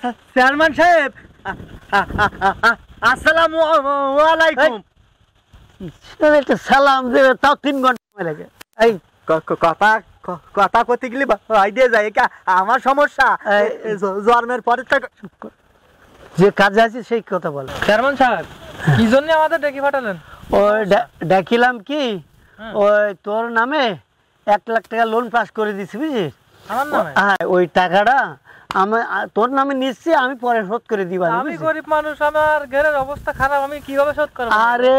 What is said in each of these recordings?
Chairman সাহেব, আসসালামু আলাইকুম। একটা সালাম দেবে তাও 3 ঘন্টা লাগে। এই কথা কথা করতে গেলে ভাই দিয়ে যায়, আমার সমস্যা জন্মের পরে যে কাজে আছে সেই কথা বল। চেয়ারম্যান সাহেব, কি জন্য আমাদের ডেকে পাঠালেন? ওই ডাকিলাম কি, ওই তোর নামে 1 লাখ টাকা লোন পাস করে দিছি বুঝিস। আমার নামে? হ্যাঁ, ওই টাকাটা আমি তোর নামে নিচ্ছি, আমি পরে শোধ করে দিবা। আমি গরিব মানুষ, আমার ঘরের অবস্থা খারাপ, আমি কিভাবে শোধ করব? আরে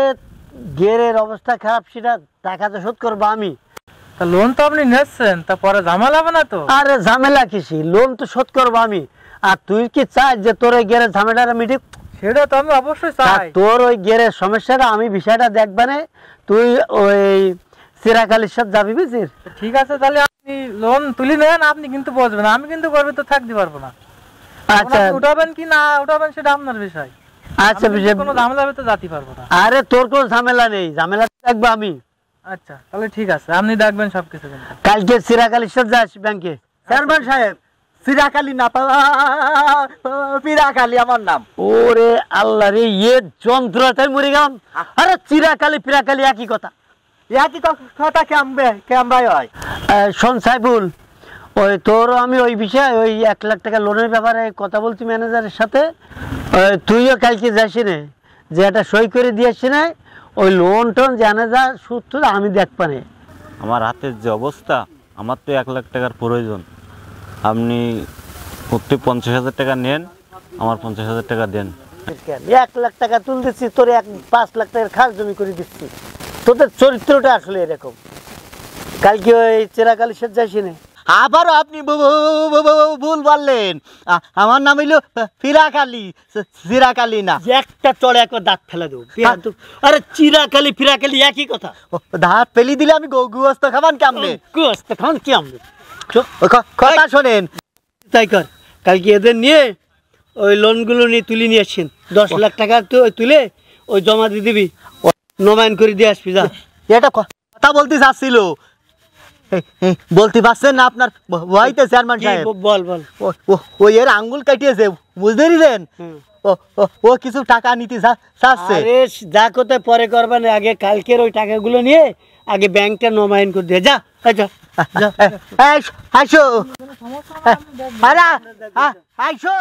ঘরের অবস্থা খারাপ, সেটা টাকা তো শোধ করবো আমি। তা লোন তো আপনি নিচ্ছেন, তা পরে ঝামেলা হবে না তো? আরে ঝামেলা কিসি, লোন তো শোধ করবো আমি। আর তুই কি চাস যে তোর ওই ঘরের ঝামেলাটা মিটে? সেটা তো আমি অবশ্যই চাই। তোর ওই ঘরের সমস্যাটা আমি বিষয়টা দেখবানে, তুই ওই চিরাকালির সাথে যাবি বুঝিস। ঠিক আছে, তাহলে আপনি লোন তুলি নেন, আপনি কিন্তু বসবেন, আমি কিন্তু করবে তো থাকতে পারবো না। আচ্ছা, উঠাবেন কি না উঠাবেন সেটা আপনার বিষয়। আচ্ছা, কোনো ঝামেলা হবে তো যেতে পারবো না। আরে তোর কোনো ঝামেলা নেই, ঝামেলা দেখবো আমি। আচ্ছা, তাহলে ঠিক আছে, আপনি দেখবেন সবকিছু। কালকে চিরাকালির সাথে যাস ব্যাংকে। চেয়ারম্যান সাহেব, চিরাকালি না, পিরাকালি আমার নাম। ওরে আল্লাহ রে, ইয়ে যন্ত্রটাই মরে গেলাম। আরে চিরাকালি পিরাকালি একই কথা। একই কথা কেমন হয়? শোন সাইফুল, ওই তোরও আমি ওই বিষয়ে ওই 1 লাখ টাকা লোনের ব্যাপারে কথা বলছি ম্যানেজারের সাথে। তুইও কালকে যাসি না, যে একটা সই করে দিয়েছি না, ওই লোন টোন জানে যা সুদ টুদ আমি দেখবানে। আমার হাতের যে অবস্থা, আমার তো 1 লাখ টাকার প্রয়োজন। আপনি প্রত্যেক 50,000 টাকা নেন, আমার 50,000 টাকা দেন। 1 লাখ টাকা তুল দিচ্ছি, তোর 5 লাখ টাকার খাস জমি করে দিচ্ছি। তোদের চরিত্রটা আসলে এরকম। কালকে ওই চিরাকালির সাথে যাসি না। আবারও আপনি ভুল বললেন, আমার নাম হইল ফিরাকালি, চিরাকালি না। একটা চড়ে একবার দাঁত ফেলে দেবো। আরে চিরাকালি ফিরাকালি একই কথা। দাঁত ফেলি দিলে আমি গুস্ত খাবান কেমনে? গুস্ত খান কি আমলে? কথা শোনেন, তাই কর, কালকে এদের নিয়ে ওই লোনগুলো নিয়ে তুলে নিয়ে আসছেন। 10 লাখ টাকা তুলে ওই জমা দিয়ে দিবি, নবায়ন করে দিয়ে আসবি। যা, এটা কথা বলতে চাচ্ছিল, বলতে পারছেন না আপনার ভয়তে চেয়ারম্যান সাহেব? বল বল। ওই এর আঙ্গুল কাটিয়েছে, বুঝতে দিলেন? ও কিছু টাকা নিতে চাচ্ছে। আরে যা কোথায় পরে করবা না, আগে কালকের ওই টাকাগুলো নিয়ে আগে ব্যাংকটা নবায়ন করে দিয়ে যা। আচ্ছা, আইসো, আরে আইসো।